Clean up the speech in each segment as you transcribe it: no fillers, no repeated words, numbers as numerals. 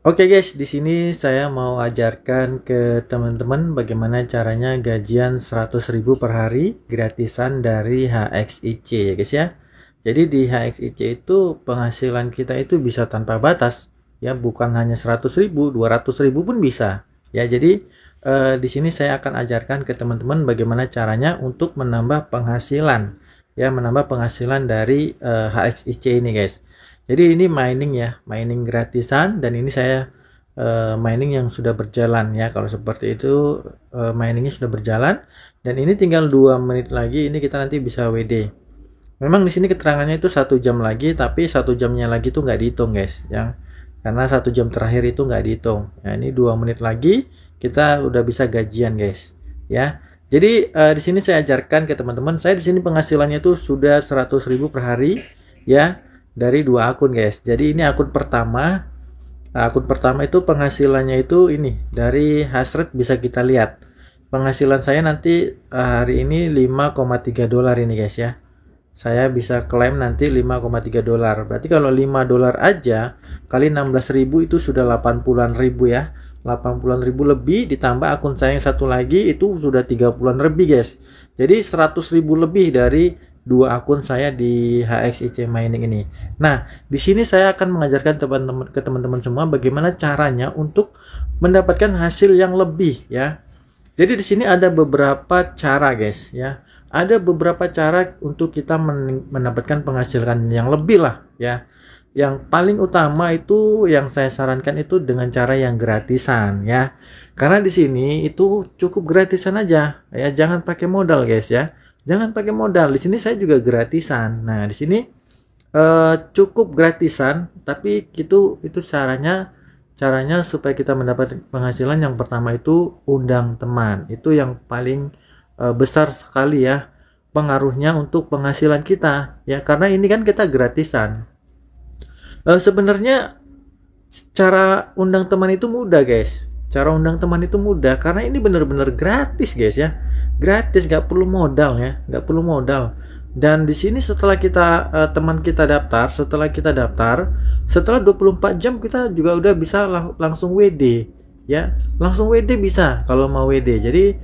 Oke guys, di sini saya mau ajarkan ke teman-teman bagaimana caranya gajian 100.000 per hari gratisan dari HXIC ya guys ya. Jadi di HXIC itu penghasilan kita itu bisa tanpa batas ya, bukan hanya 100.000, 200.000 pun bisa. Ya, jadi di sini saya akan ajarkan ke teman-teman bagaimana caranya untuk menambah penghasilan ya, menambah penghasilan dari HXIC ini guys. Jadi ini mining ya, mining gratisan, dan ini saya mining yang sudah berjalan ya. Kalau seperti itu miningnya sudah berjalan, dan ini tinggal 2 menit lagi ini kita nanti bisa WD. Memang di sini keterangannya itu 1 jam lagi, tapi 1 jamnya lagi itu nggak dihitung guys ya, karena 1 jam terakhir itu nggak dihitung. Nah ini 2 menit lagi kita udah bisa gajian guys ya. Jadi di sini saya ajarkan ke teman-teman, saya di sini penghasilannya itu sudah 100.000 per hari ya, dari 2 akun guys. Jadi ini akun pertama. Akun pertama itu penghasilannya itu ini dari hasrate bisa kita lihat. Penghasilan saya nanti hari ini 5,3 dolar ini guys ya. Saya bisa klaim nanti 5,3 dolar. Berarti kalau 5 dolar aja kali 16.000 itu sudah 80-an ribu ya. 80-an ribu lebih ditambah akun saya yang satu lagi itu sudah 30-an lebih guys. Jadi 100.000 lebih dari 2 akun saya di HXIC mining ini. Nah, di sini saya akan mengajarkan teman-teman semua bagaimana caranya untuk mendapatkan hasil yang lebih ya. Jadi di sini ada beberapa cara guys ya. Ada beberapa cara untuk kita mendapatkan penghasilan yang lebih lah ya. Yang paling utama itu yang saya sarankan itu dengan cara yang gratisan ya. Karena di sini itu cukup gratisan aja ya, jangan pakai modal guys ya. Jangan pakai modal. Di sini saya juga gratisan. Nah, di sini cukup gratisan, tapi itu caranya supaya kita mendapat penghasilan. Yang pertama itu undang teman. Itu yang paling besar sekali ya pengaruhnya untuk penghasilan kita ya, karena ini kan kita gratisan. Sebenarnya cara undang teman itu mudah guys. Cara undang teman itu mudah karena ini benar-benar gratis guys ya. Gratis, nggak perlu modal ya, nggak perlu modal. Dan di sini setelah kita teman kita daftar, setelah 24 jam kita juga udah bisa langsung WD ya, langsung WD bisa kalau mau WD. Jadi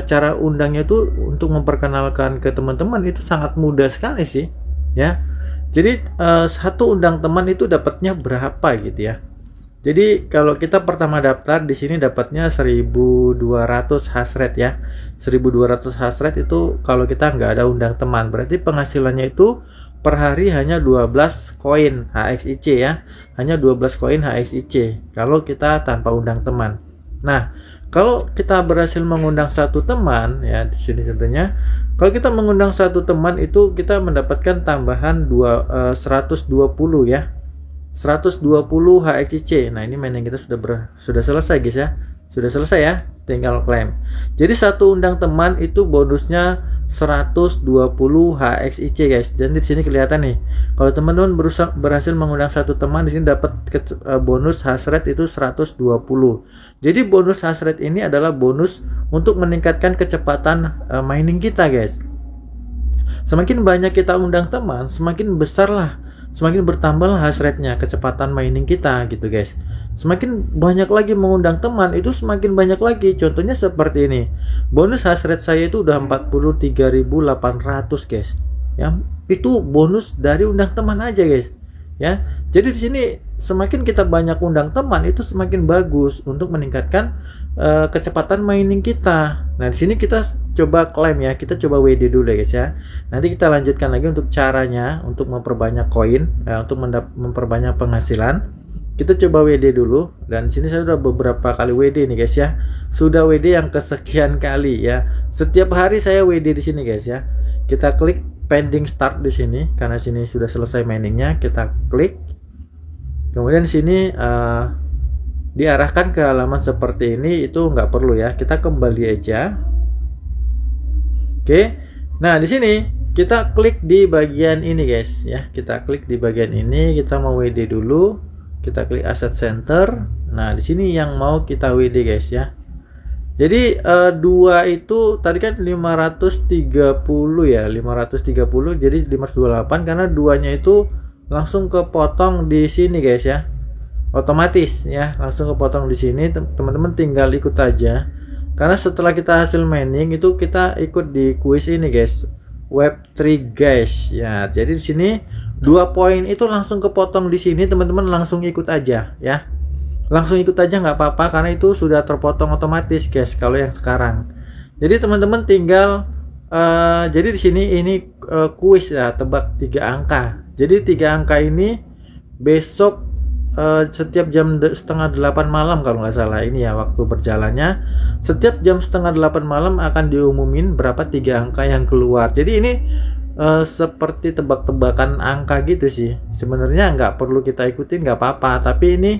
cara undangnya itu untuk memperkenalkan ke teman-teman itu sangat mudah sekali sih ya. Jadi satu undang teman itu dapatnya berapa gitu ya. Jadi kalau kita pertama daftar di sini dapatnya 1.200 hasrate ya. 1.200 hasrate itu kalau kita nggak ada undang teman, berarti penghasilannya itu per hari hanya 12 koin HXIC ya. Hanya 12 koin HXIC kalau kita tanpa undang teman. Nah, kalau kita berhasil mengundang satu teman ya, di sini contohnya kalau kita mengundang satu teman itu kita mendapatkan tambahan 120 ya. 120 HXIC. Nah, ini mainan kita sudah selesai guys ya. Sudah selesai ya, tinggal klaim. Jadi satu undang teman itu bonusnya 120 HXIC guys. Jadi di sini kelihatan nih. Kalau teman-teman berhasil mengundang satu teman, di sini dapat bonus hasrate itu 120. Jadi bonus hasrate ini adalah bonus untuk meningkatkan kecepatan mining kita guys. Semakin banyak kita undang teman, semakin besar lah, semakin bertambah hasrate-nya, kecepatan mining kita gitu guys. Semakin banyak lagi mengundang teman itu semakin banyak lagi. Contohnya seperti ini. Bonus hasrate saya itu udah 43.800 guys. Ya, itu bonus dari undang teman aja guys. Ya. Jadi di sini semakin kita banyak undang teman itu semakin bagus untuk meningkatkan kecepatan mining kita. Nah, di sini kita coba klaim ya, kita coba WD dulu ya guys ya. Nanti kita lanjutkan lagi untuk caranya untuk memperbanyak koin, untuk memperbanyak penghasilan. Kita coba WD dulu, dan di sini saya sudah beberapa kali WD nih guys ya. Sudah WD yang kesekian kali ya. Setiap hari saya WD di sini guys ya. Kita klik pending start di sini karena sini sudah selesai miningnya. Kita klik. Kemudian di sini diarahkan ke halaman seperti ini, itu nggak perlu ya, kita kembali aja. Oke, nah di sini kita klik di bagian ini guys ya, kita klik di bagian ini, kita mau WD dulu, kita klik asset center. Nah di sini yang mau kita WD guys ya. Jadi dua itu tadi kan 530 ya, 530 jadi 528 karena duanya itu langsung kepotong di sini guys ya. otomatis ya, langsung kepotong di sini. Teman-teman tinggal ikut aja. Karena setelah kita hasil mining itu kita ikut di kuis ini guys, Web3 guys ya. Jadi di sini 2 poin itu langsung kepotong di sini, teman-teman langsung ikut aja ya. Langsung ikut aja nggak apa-apa karena itu sudah terpotong otomatis guys kalau yang sekarang. Jadi teman-teman tinggal jadi di sini ini kuis ya, tebak 3 angka. Jadi 3 angka ini besok setiap jam setengah 8 malam kalau nggak salah ini ya waktu berjalannya. Setiap jam setengah 8 malam akan diumumin berapa 3 angka yang keluar. Jadi ini seperti tebak-tebakan angka gitu sih. Sebenarnya nggak perlu kita ikutin, nggak apa-apa. Tapi ini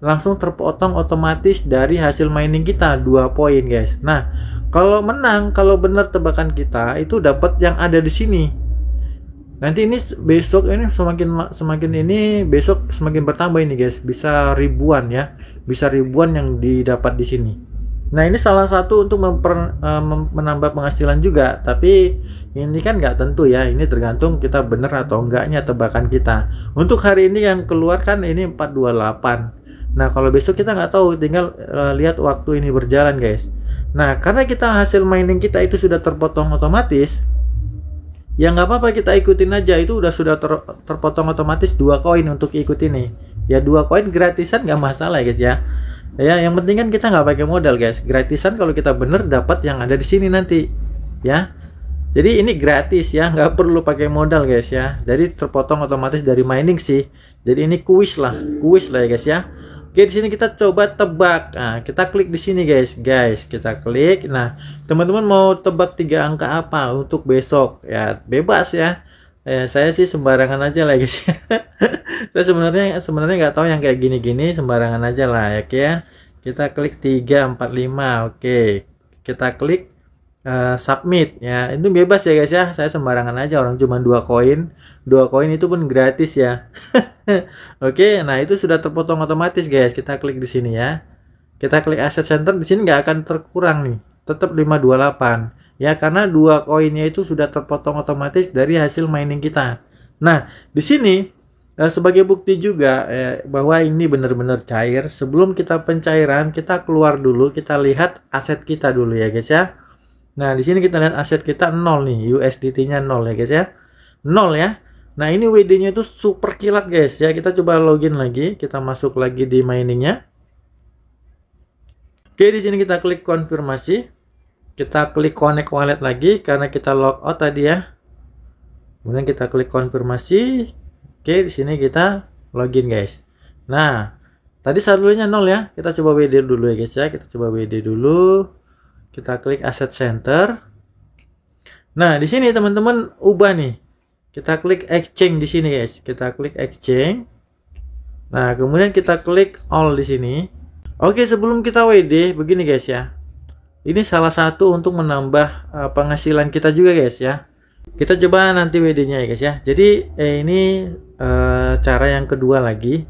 langsung terpotong otomatis dari hasil mining kita 2 poin guys. Nah kalau menang, kalau benar tebakan kita itu dapat yang ada di sini. Nanti ini besok ini semakin ini besok semakin bertambah ini guys, bisa ribuan ya, bisa ribuan yang didapat di sini. Nah ini salah satu untuk menambah penghasilan juga, tapi ini kan nggak tentu ya, ini tergantung kita bener atau enggaknya tebakan kita. Untuk hari ini yang keluar kan ini 428. Nah kalau besok kita nggak tahu, tinggal lihat waktu ini berjalan guys. Nah karena kita hasil mining kita itu sudah terpotong otomatis, ya nggak apa-apa kita ikutin aja, itu sudah terpotong otomatis 2 koin untuk ikut ini ya. 2 koin gratisan nggak masalah ya guys ya. Ya yang penting kan kita nggak pakai modal guys, gratisan kalau kita bener dapat yang ada di sini nanti ya. Jadi ini gratis ya, nggak perlu pakai modal guys ya. Jadi terpotong otomatis dari mining sih. Jadi ini kuis lah ya guys ya. Oke, di sini kita coba tebak. Nah, kita klik di sini guys. Kita klik. Nah, teman-teman mau tebak 3 angka apa untuk besok? Ya, bebas ya. Saya sih sembarangan aja lah guys. Saya sebenarnya nggak tahu yang kayak gini-gini, sembarangan aja lah ya. Kita klik 345. Oke. Kita klik submit ya. Itu bebas ya guys ya. Saya sembarangan aja, orang cuma 2 koin. 2 koin itu pun gratis ya. Oke, nah itu sudah terpotong otomatis guys. Kita klik di sini ya. Kita klik asset center, di sini nggak akan terkurang nih. Tetap 528 ya, karena 2 koinnya itu sudah terpotong otomatis dari hasil mining kita. Nah, di sini sebagai bukti juga bahwa ini benar-benar cair. Sebelum kita pencairan, kita keluar dulu, kita lihat aset kita dulu ya guys ya. Nah, di sini kita lihat aset kita 0 nih, USDT-nya 0 ya guys ya. 0 ya. Nah ini WD-nya itu super kilat guys ya. Kita coba login lagi, kita masuk lagi di miningnya. Oke, di sini kita klik konfirmasi, kita klik connect wallet lagi karena kita logout tadi ya. Kemudian kita klik konfirmasi. Oke, di sini kita login guys. Nah tadi saldonya 0 ya. Kita coba WD dulu ya guys ya. Kita coba WD dulu. Kita klik asset center. Nah di sini teman-teman ubah nih. Kita klik exchange di sini guys. Kita klik exchange. Nah, kemudian kita klik all di sini. Oke, sebelum kita WD begini guys ya. Ini salah satu untuk menambah penghasilan kita juga guys ya. Kita coba nanti WD-nya ya guys ya. Jadi ini cara yang kedua lagi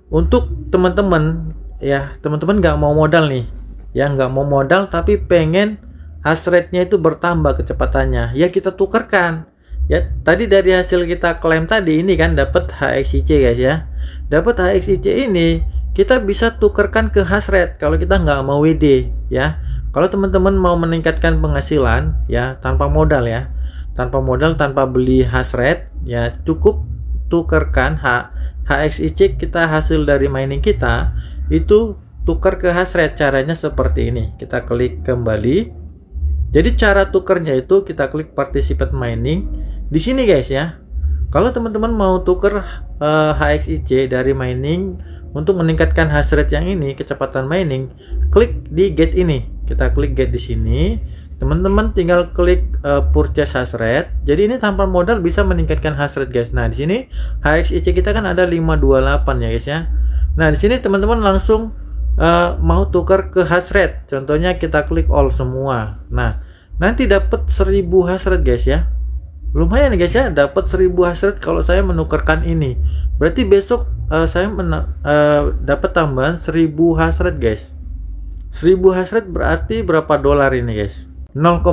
untuk teman-teman ya. Teman-teman nggak mau modal nih. Ya nggak mau modal tapi pengen hash rate-nya itu bertambah kecepatannya. Ya kita tukarkan. Ya, tadi dari hasil kita klaim tadi ini kan dapat HXIC guys ya. Dapat HXIC ini kita bisa tukarkan ke hash rate kalau kita nggak mau WD ya. Kalau teman-teman mau meningkatkan penghasilan ya tanpa modal ya. Tanpa modal, tanpa beli hash rate ya, cukup tukarkan HXIC kita hasil dari mining kita itu tukar ke hash rate. Caranya seperti ini. Kita klik kembali. Jadi cara tukernya itu kita klik participate mining. Di sini guys ya, kalau teman-teman mau tuker HXIC dari mining untuk meningkatkan hash rate yang ini, kecepatan mining, klik di get ini. Kita klik get di sini. Teman-teman tinggal klik purchase hash rate. Jadi ini tanpa modal bisa meningkatkan hash rate guys. Nah di sini HXIC kita kan ada 528 ya guys ya. Nah di sini teman-teman langsung mau tukar ke hash rate. Contohnya kita klik all semua. Nah nanti dapat 1000 hash rate guys ya. Lumayan guys ya, dapat 1000 hash rate kalau saya menukarkan ini. Berarti besok saya dapat tambahan 1000 hash rate guys. 1000 hash rate berarti berapa dolar ini guys? 0,1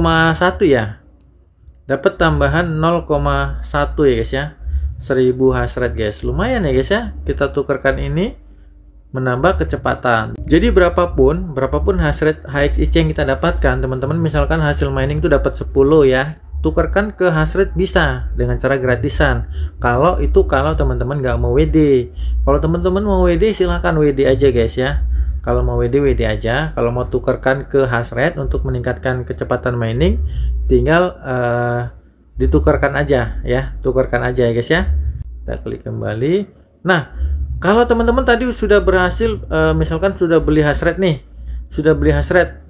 ya. Dapat tambahan 0,1 ya guys ya. 1000 hash rate guys. Lumayan ya guys ya. Kita tukarkan ini. menambah kecepatan. Jadi berapapun hash rate HXIC yang kita dapatkan, teman-teman, misalkan hasil mining itu dapat 10 ya, tukarkan ke hash rate bisa dengan cara gratisan. Kalau teman-teman nggak mau WD. Kalau teman-teman mau WD, silahkan WD aja guys ya. Kalau mau WD aja. Kalau mau tukarkan ke hash rate untuk meningkatkan kecepatan mining, tinggal ditukarkan aja ya, tukarkan aja ya guys ya. Kita klik kembali. Nah, kalau teman-teman tadi sudah berhasil, misalkan sudah beli hash rate nih,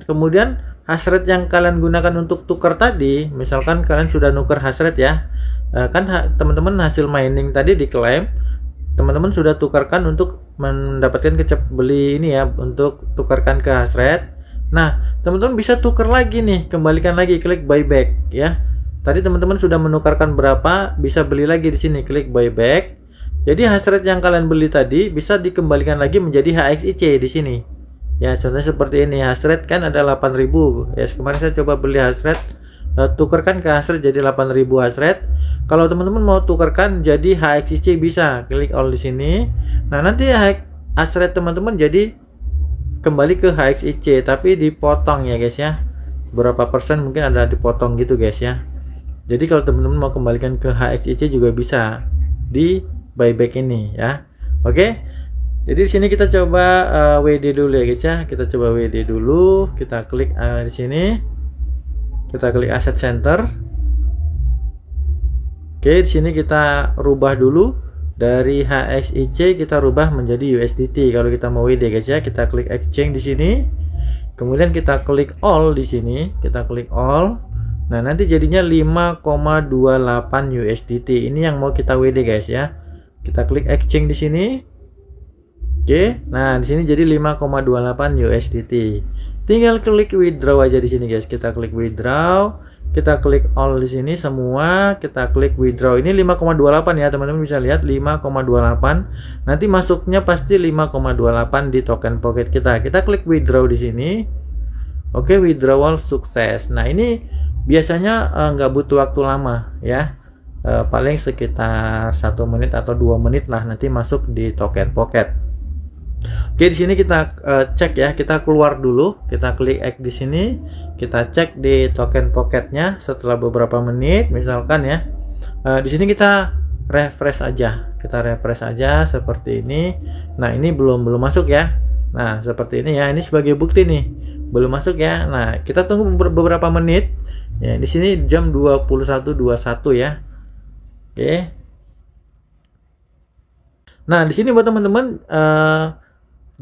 kemudian hash rate yang kalian gunakan untuk tukar tadi, misalkan kalian sudah nuker hash rate ya, kan teman-teman hasil mining tadi diklaim, teman-teman sudah tukarkan untuk mendapatkan beli ini ya, untuk tukarkan ke hash rate. Nah, teman-teman bisa tukar lagi nih, kembalikan lagi, klik buyback ya. Tadi teman-teman sudah menukarkan berapa, bisa beli lagi di sini, klik buyback. Jadi hash rate yang kalian beli tadi bisa dikembalikan lagi menjadi HXIC di sini. Ya, contohnya seperti ini, hash rate kan ada 8.000. Ya, kemarin saya coba beli hash rate, tukarkan ke hash rate jadi 8.000 hash rate. Kalau teman-teman mau tukarkan jadi HXIC bisa, klik all di sini. Nah, nanti hash rate teman-teman jadi kembali ke HXIC, tapi dipotong ya guys ya. Berapa persen mungkin ada dipotong gitu guys ya. Jadi kalau teman-teman mau kembalikan ke HXIC juga bisa di buyback ini ya. Oke. Jadi di sini kita coba WD dulu ya guys ya. Kita coba WD dulu. Kita klik di sini. Kita klik Asset Center. Oke, di sini kita rubah dulu dari HXIC, kita rubah menjadi USDT. Kalau kita mau WD guys ya, kita klik Exchange di sini. Kemudian kita klik All di sini. Kita klik All. Nah, nanti jadinya 5,28 USDT. Ini yang mau kita WD guys ya. Kita klik exchange di sini. Oke. Nah, di sini jadi 5,28 USDT. Tinggal klik withdraw aja di sini guys. Kita klik withdraw. Kita klik all di sini semua. Kita klik withdraw. Ini 5,28 ya, teman-teman bisa lihat 5,28. Nanti masuknya pasti 5,28 di token pocket kita. Kita klik withdraw di sini. Oke, withdrawal sukses. Nah, ini biasanya nggak butuh waktu lama ya, paling sekitar 1 menit atau 2 menit lah nanti masuk di token pocket. Oke, di sini kita cek ya, kita keluar dulu, kita klik X di sini, kita cek di token pocketnya setelah beberapa menit misalkan ya. Di sini kita refresh aja seperti ini. Nah, ini belum masuk ya. Nah, seperti ini ya, ini sebagai bukti nih belum masuk ya. Nah, kita tunggu beberapa menit. Ya, di sini jam 21.21 ya. Oke. Nah, di sini buat teman-teman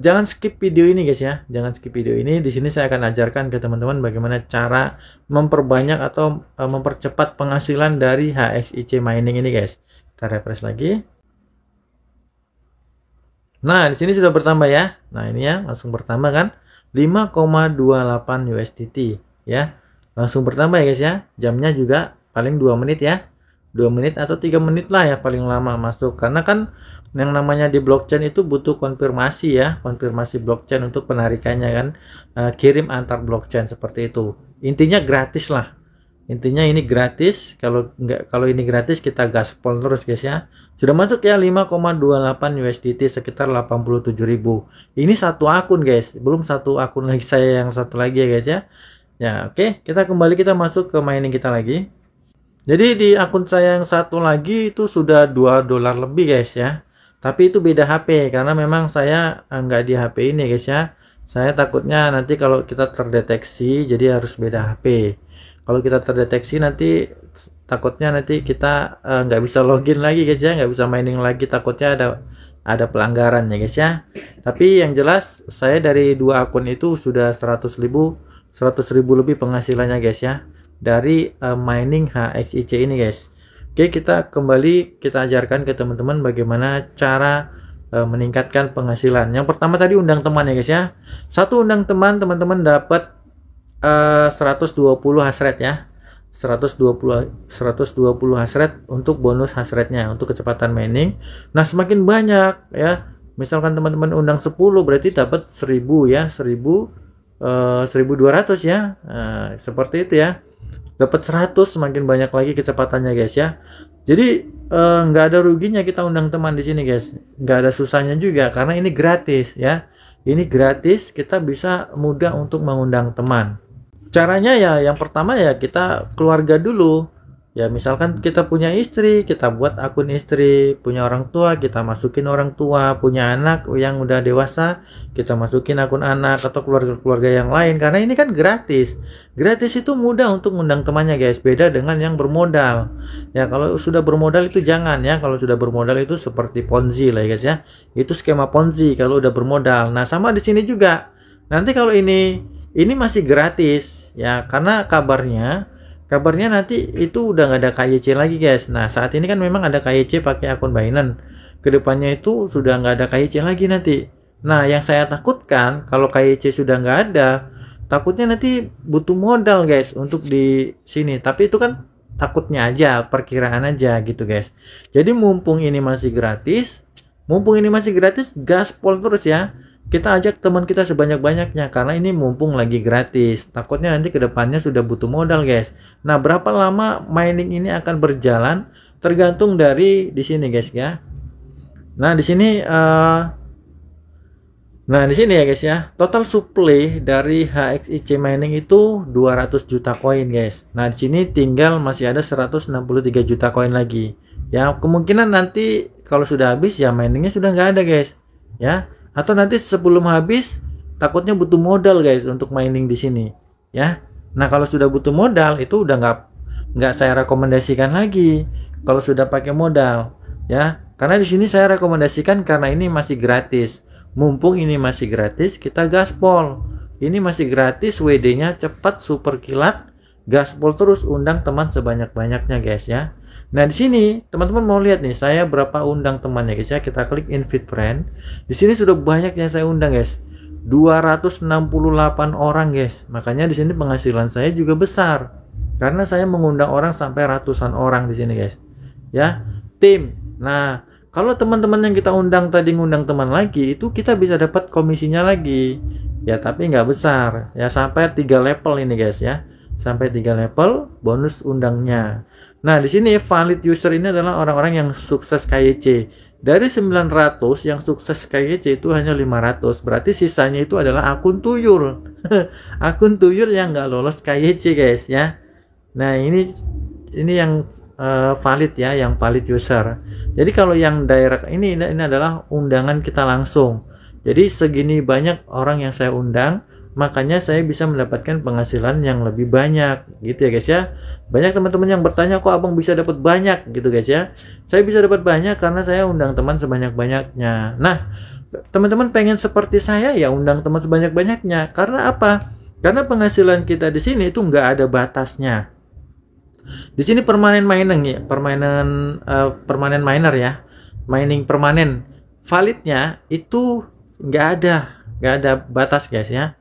jangan skip video ini guys ya. Jangan skip video ini. Di sini saya akan ajarkan ke teman-teman bagaimana cara memperbanyak atau mempercepat penghasilan dari HXIC mining ini guys. Kita refresh lagi. Nah, di sini sudah bertambah ya. Nah, ini ya, langsung bertambah kan. 5,28 USDT ya. Langsung bertambah ya guys ya. Jamnya juga paling 2 menit ya. 2 menit atau 3 menit lah ya paling lama masuk. Karena kan yang namanya di blockchain itu butuh konfirmasi ya. Konfirmasi blockchain untuk penarikannya kan. Kirim antar blockchain seperti itu. Intinya gratis lah. Intinya ini gratis. Kalau ini gratis kita gaspol terus guys ya. Sudah masuk ya 5,28 USDT sekitar 87.000. Ini satu akun guys. Belum satu akun lagi saya yang satu lagi ya guys ya. Ya, oke, kita masuk ke mining kita lagi. Jadi di akun saya yang satu lagi itu sudah $2 lebih guys ya. Tapi itu beda HP karena memang saya nggak di HP ini guys ya. Saya takutnya nanti kalau kita terdeteksi jadi harus beda HP. Kalau kita terdeteksi nanti takutnya nanti kita nggak bisa login lagi guys ya, nggak bisa mining lagi, takutnya ada pelanggaran ya guys ya. Tapi yang jelas saya dari 2 akun itu sudah 100.000 lebih penghasilannya guys ya dari mining HXIC ini guys. Oke, kita ajarkan ke teman-teman bagaimana cara meningkatkan penghasilan. Yang pertama tadi undang teman ya guys ya. Satu undang teman, teman-teman dapat 120 hash rate ya. 120 hash rate untuk bonus hash rate-nya untuk kecepatan mining. Nah, semakin banyak ya. Misalkan teman-teman undang 10 berarti dapat 1000 ya, 1200 ya. Seperti itu ya. Dapat 100 semakin banyak lagi kecepatannya guys ya. Jadi nggak ada ruginya kita undang teman di sini guys, nggak ada susahnya juga karena ini gratis ya. Ini gratis, kita bisa mudah untuk mengundang teman. Caranya ya yang pertama ya kita keluarga dulu. Ya misalkan kita punya istri, kita buat akun istri, punya orang tua, kita masukin orang tua, punya anak yang udah dewasa, kita masukin akun anak atau keluarga-keluarga yang lain karena ini kan gratis. Gratis itu mudah untuk mengundang temannya guys, beda dengan yang bermodal. Ya kalau sudah bermodal itu jangan ya, kalau sudah bermodal itu seperti Ponzi lah ya guys ya. Itu skema Ponzi kalau udah bermodal. Nah, sama di sini juga. Nanti kalau ini masih gratis ya karena kabarnya nanti itu udah nggak ada KYC lagi guys. Nah saat ini kan memang ada KYC pakai akun Binance, kedepannya itu sudah nggak ada KYC lagi nanti. Nah yang saya takutkan kalau KYC sudah nggak ada, takutnya nanti butuh modal guys untuk di sini. Tapi itu kan takutnya aja, perkiraan aja gitu guys. Jadi mumpung ini masih gratis, gaspol terus ya. Kita ajak teman kita sebanyak-banyaknya karena ini mumpung lagi gratis. Takutnya nanti kedepannya sudah butuh modal guys. Nah berapa lama mining ini akan berjalan tergantung dari di sini guys ya. Nah di sini ya guys ya, total supply dari HXIC mining itu 200 juta koin guys. Nah di sini tinggal masih ada 163 juta koin lagi. Ya kemungkinan nanti kalau sudah habis ya miningnya sudah nggak ada guys. Ya. Atau nanti sebelum habis takutnya butuh modal guys untuk mining di sini ya. Nah kalau sudah butuh modal itu udah nggak saya rekomendasikan lagi kalau sudah pakai modal ya, karena di sini saya rekomendasikan karena ini masih gratis. Mumpung ini masih gratis kita gaspol, ini masih gratis, WD nya cepat, super kilat, gaspol terus, undang teman sebanyak-banyaknya guys ya. Nah di sini teman-teman mau lihat nih saya berapa undang temannya guys ya, kita klik invite friend. Di sini sudah banyak yang saya undang guys, 268 orang guys. Makanya di sini penghasilan saya juga besar karena saya mengundang orang sampai ratusan orang di sini guys. Ya, tim. Nah, kalau teman-teman yang kita undang tadi ngundang teman lagi itu kita bisa dapat komisinya lagi. Ya, tapi nggak besar. Ya sampai 3 level ini guys ya. Sampai 3 level bonus undangnya. Nah, di sini valid user ini adalah orang-orang yang sukses KYC. Dari 900 yang sukses KYC itu hanya 500. Berarti sisanya itu adalah akun tuyul. Akun tuyul yang nggak lolos KYC guys ya. Nah, ini yang valid ya, yang valid user. Jadi kalau yang direct ini adalah undangan kita langsung. Jadi segini banyak orang yang saya undang, makanya saya bisa mendapatkan penghasilan yang lebih banyak gitu ya guys ya. Banyak teman-teman yang bertanya kok abang bisa dapat banyak gitu guys ya. Saya bisa dapat banyak karena saya undang teman sebanyak-banyaknya. Nah teman-teman pengen seperti saya ya undang teman sebanyak-banyaknya. Karena apa? Karena penghasilan kita di sini itu nggak ada batasnya. Di sini permanen mining ya, permanen miner ya, mining permanen. Validnya itu nggak ada batas guys ya.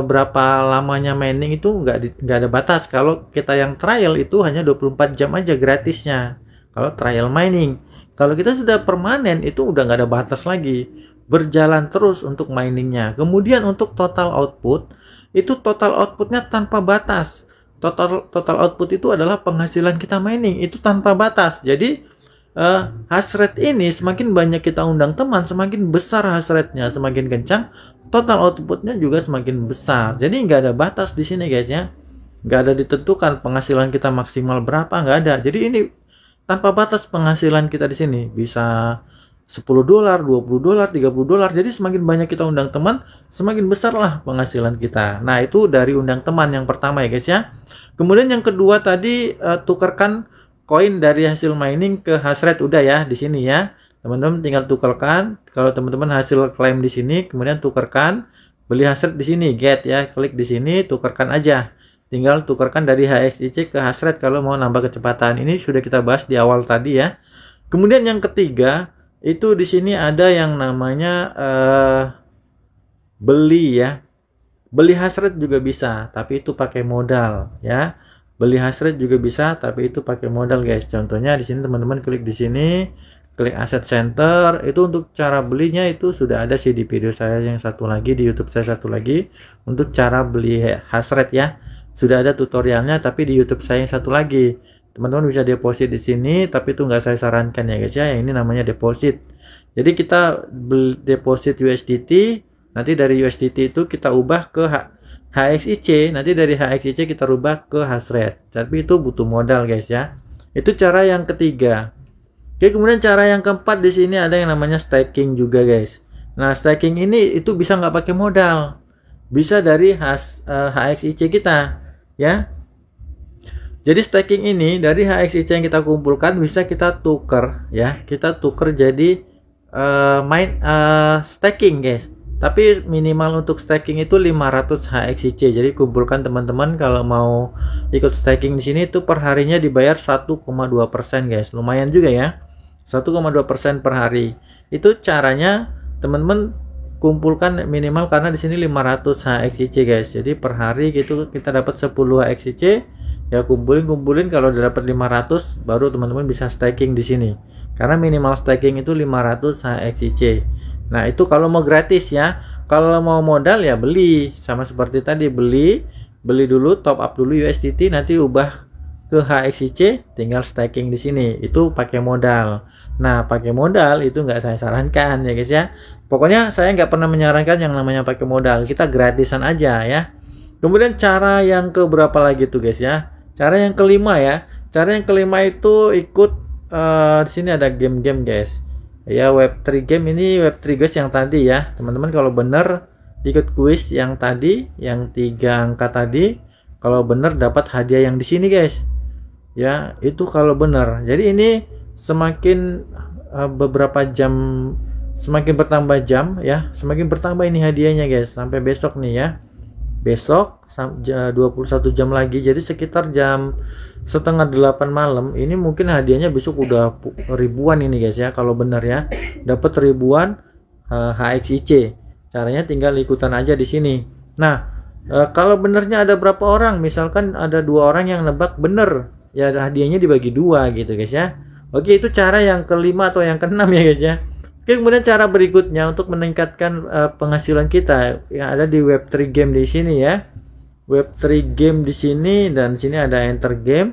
Berapa lamanya mining itu nggak ada batas. Kalau kita yang trial itu hanya 24 jam aja gratisnya kalau trial mining. Kalau kita sudah permanen itu udah nggak ada batas lagi, berjalan terus untuk miningnya. Kemudian untuk total output itu total outputnya tanpa batas. Total output itu adalah penghasilan kita mining itu tanpa batas. Jadi hash rate ini semakin banyak kita undang teman, semakin besar hash rate-nya, semakin kencang total outputnya juga semakin besar. Jadi nggak ada batas di sini guys ya, nggak ada ditentukan penghasilan kita maksimal berapa, nggak ada. Jadi ini tanpa batas penghasilan kita di sini, bisa $10, $20, $30. Jadi semakin banyak kita undang teman, semakin besar lah penghasilan kita. Nah itu dari undang teman yang pertama ya guys ya. Kemudian yang kedua tadi tukarkan koin dari hasil mining ke hash rate, udah ya di sini ya. Teman-teman tinggal tukarkan. Kalau teman-teman hasil klaim di sini, kemudian tukarkan, beli hash rate di sini, get ya, klik di sini, tukarkan aja. Tinggal tukarkan dari HXIC ke hash rate kalau mau nambah kecepatan. Ini sudah kita bahas di awal tadi ya. Kemudian yang ketiga itu di sini ada yang namanya beli ya. Beli hash rate juga bisa, tapi itu pakai modal ya. Beli hash rate juga bisa, tapi itu pakai modal guys. Contohnya di sini teman-teman klik di sini. Klik Asset Center, itu untuk cara belinya itu sudah ada sih di video saya yang satu lagi, di YouTube saya satu lagi untuk cara beli hash rate ya. Sudah ada tutorialnya tapi di YouTube saya yang satu lagi. Teman-teman bisa deposit di sini, tapi itu nggak saya sarankan ya guys ya. Yang ini namanya deposit. Jadi kita deposit USDT, nanti dari USDT itu kita ubah ke HXIC, nanti dari HXIC kita rubah ke hash rate. Tapi itu butuh modal guys ya. Itu cara yang ketiga. Oke, kemudian cara yang keempat di sini ada yang namanya staking juga guys. Nah, staking ini itu bisa nggak pakai modal, bisa dari HXIC kita ya. Jadi staking ini dari HXIC yang kita kumpulkan bisa kita tuker ya, kita tuker jadi staking guys. Tapi minimal untuk staking itu 500 HXIC. Jadi kumpulkan teman-teman, kalau mau ikut staking di sini itu per harinya dibayar 1,2% guys. Lumayan juga ya. 1,2% per hari. Itu caranya teman-teman kumpulkan minimal, karena di sini 500 HXIC guys. Jadi per hari gitu kita dapat 10 HXIC. Ya kumpulin kalau udah dapat 500 baru teman-teman bisa staking di sini. Karena minimal staking itu 500 HXIC. Nah, itu kalau mau gratis ya. Kalau mau modal ya beli, sama seperti tadi, beli dulu, top up dulu USDT, nanti ubah ke HXIC, tinggal staking di sini. Itu pakai modal. Nah, pakai modal itu nggak saya sarankan ya guys ya. Pokoknya saya nggak pernah menyarankan yang namanya pakai modal. Kita gratisan aja ya. Kemudian cara yang keberapa lagi tuh guys ya? Cara yang kelima ya. Cara yang kelima itu ikut di sini ada game-game guys. Ya, Web3 game, ini Web3 guys yang tadi ya. Teman-teman kalau bener ikut kuis yang tadi, yang 3 angka tadi, kalau bener dapat hadiah yang di sini guys. Ya, itu kalau bener. Jadi ini semakin beberapa jam, semakin bertambah jam ya, semakin bertambah ini hadiahnya guys, sampai besok nih ya. Besok 21 jam lagi, jadi sekitar jam setengah 8 malam ini mungkin hadiahnya besok udah ribuan ini guys ya. Kalau benar ya, dapat ribuan HXIC. Caranya tinggal ikutan aja di sini. Nah, kalau benernya ada berapa orang, misalkan ada 2 orang yang nebak bener, ya hadiahnya dibagi 2 gitu guys ya. Oke, itu cara yang kelima atau yang keenam ya guys ya. Oke, kemudian cara berikutnya untuk meningkatkan penghasilan kita yang ada di Web3 game di sini ya. Web3 game di sini, dan di sini ada enter game.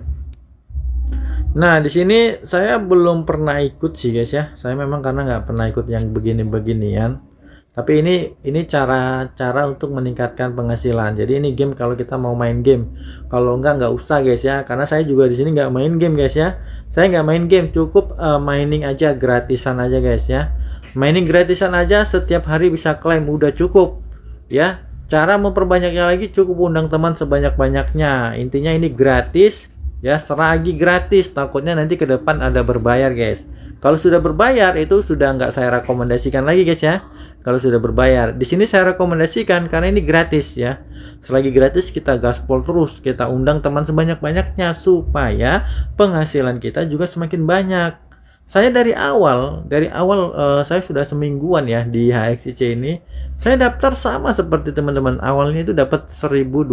Nah, di sini saya belum pernah ikut sih guys ya. Saya memang karena nggak pernah ikut yang begini-beginian. Tapi ini cara untuk meningkatkan penghasilan. Jadi ini game kalau kita mau main game. Kalau nggak usah guys ya. Karena saya juga di sini nggak main game guys ya. Saya nggak main game, cukup mining aja, gratisan aja guys ya. Mining gratisan aja, setiap hari bisa klaim, udah cukup ya. Cara memperbanyaknya lagi, cukup undang teman sebanyak-banyaknya. Intinya ini gratis ya, selagi gratis, takutnya nanti ke depan ada berbayar guys. Kalau sudah berbayar itu sudah nggak saya rekomendasikan lagi guys ya. Kalau sudah berbayar, di sini saya rekomendasikan karena ini gratis ya. Selagi gratis kita gaspol terus, kita undang teman sebanyak-banyaknya supaya penghasilan kita juga semakin banyak. Saya dari awal saya sudah semingguan ya di HXIC ini. Saya daftar sama seperti teman-teman. Awalnya itu dapat 1.200.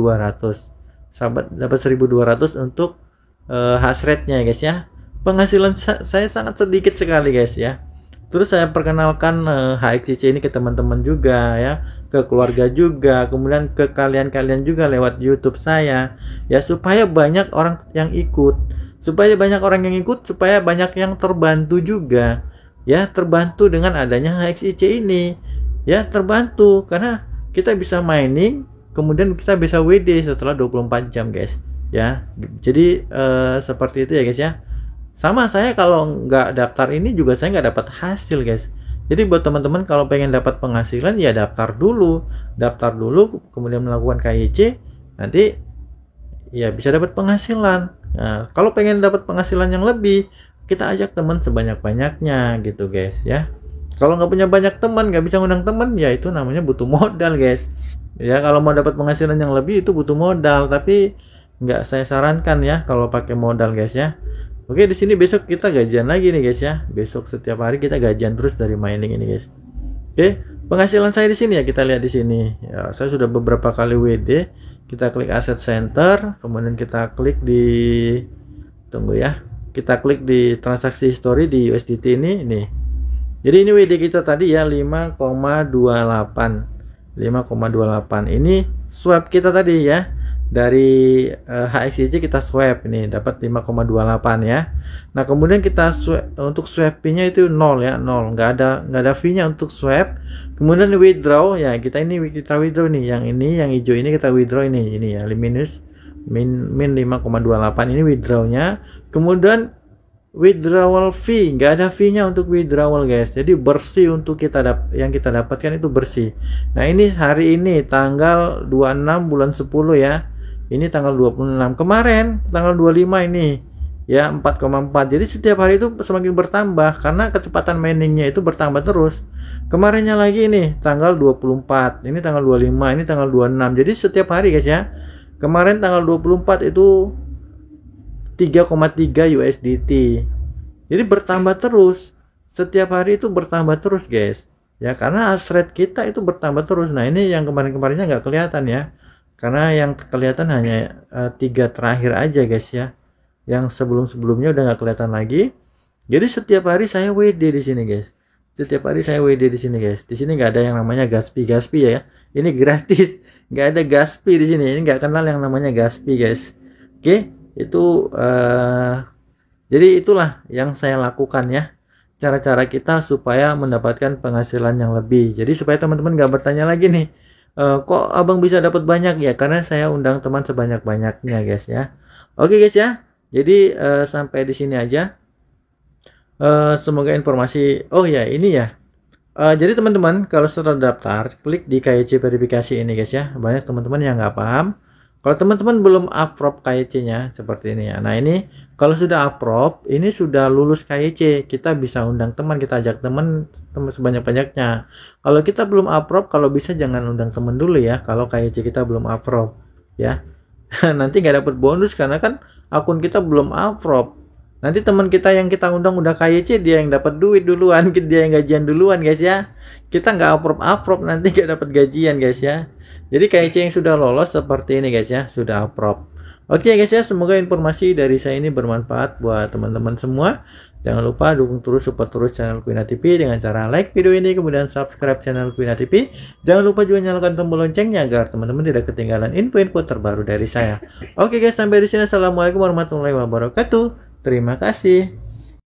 Sahabat dapat 1.200 untuk hash rate-nya guys ya. Penghasilan saya sangat sedikit sekali guys ya. Terus saya perkenalkan HXIC ini ke teman-teman juga ya, ke keluarga juga, kemudian ke kalian-kalian juga lewat YouTube saya ya, supaya banyak orang yang ikut, supaya banyak yang terbantu juga ya, terbantu dengan adanya HXIC ini ya, terbantu karena kita bisa mining, kemudian kita bisa WD setelah 24 jam guys ya. Jadi seperti itu ya guys ya. Sama saya kalau nggak daftar ini juga saya nggak dapat hasil guys. Jadi buat teman-teman kalau pengen dapat penghasilan ya daftar dulu, kemudian melakukan KYC, nanti ya bisa dapat penghasilan. Nah, kalau pengen dapat penghasilan yang lebih, kita ajak teman sebanyak-banyaknya gitu guys ya. Kalau nggak punya banyak teman, nggak bisa ngundang teman, ya itu namanya butuh modal guys. Ya kalau mau dapat penghasilan yang lebih itu butuh modal, tapi nggak saya sarankan ya kalau pakai modal guys ya. Oke, di sini besok kita gajian lagi nih guys ya. Besok setiap hari kita gajian terus dari mining ini guys. Oke, penghasilan saya di sini ya, kita lihat di sini. Ya, saya sudah beberapa kali WD. Kita klik Asset Center, kemudian kita klik di Kita klik di transaksi history di USDT ini. Jadi ini WD kita tadi ya 5,28. Ini swap kita tadi ya. dari HXYC kita swap ini dapat 5,28 ya. Nah kemudian kita swap, untuk swap fee-nya itu 0 ya, 0, nggak ada fee-nya untuk swap. Kemudian withdraw ya, kita withdraw nih, yang hijau ini kita withdraw ini ya, minus min 5,28 ini withdrawnya. Kemudian withdrawal fee, nggak ada fee-nya untuk withdrawal guys, jadi bersih untuk yang kita dapatkan itu bersih. Nah ini hari ini tanggal 26 bulan 10 ya, ini tanggal 26, kemarin tanggal 25 ini ya 4,4. jadi setiap hari itu semakin bertambah karena kecepatan miningnya itu bertambah terus. Kemarinnya lagi ini tanggal 24, ini tanggal 25, ini tanggal 26, jadi setiap hari guys ya. Kemarin tanggal 24 itu 3,3 USDT. Jadi bertambah terus. Setiap hari itu bertambah terus guys. Ya karena hash rate kita itu bertambah terus. Nah ini yang kemarin-kemarinnya nggak kelihatan ya. Karena yang kelihatan hanya 3 terakhir aja guys ya. Yang sebelum-sebelumnya udah nggak kelihatan lagi. Jadi setiap hari saya WD di sini guys. Setiap hari saya WD di sini guys. Di sini nggak ada yang namanya gas fee ya. Ini gratis. Nggak ada gas fee di sini. Ini nggak kenal yang namanya gas fee guys. Oke. Itu jadi itulah yang saya lakukan ya, cara-cara kita supaya mendapatkan penghasilan yang lebih. Jadi supaya teman-teman nggak bertanya lagi nih, kok abang bisa dapat banyak ya, karena saya undang teman sebanyak-banyaknya guys ya. Oke guys ya, jadi sampai di sini aja. Semoga informasi, oh ya ini ya, jadi teman-teman kalau sudah daftar klik di KYC verifikasi ini guys ya. Banyak teman-teman yang nggak paham. Kalau teman-teman belum approve KYC-nya seperti ini ya. Nah ini kalau sudah approve, ini sudah lulus KYC, kita bisa undang teman, kita ajak teman sebanyak-banyaknya. Kalau kita belum approve, kalau bisa jangan undang teman dulu ya. Kalau KYC kita belum approve ya. Nanti nggak dapat bonus karena kan akun kita belum approve. Nanti teman kita yang kita undang udah KYC, dia yang dapat duit duluan, dia yang gajian duluan guys ya. Kita nggak approve nanti nggak dapat gajian guys ya. Jadi KYC yang sudah lolos seperti ini guys ya, sudah approve. Oke guys ya, semoga informasi dari saya ini bermanfaat buat teman-teman semua. Jangan lupa dukung terus, support terus channel Quina TV dengan cara like video ini, kemudian subscribe channel Quina TV. Jangan lupa juga nyalakan tombol loncengnya agar teman-teman tidak ketinggalan info-info terbaru dari saya. Oke guys, sampai di sini. Assalamualaikum warahmatullahi wabarakatuh. Terima kasih.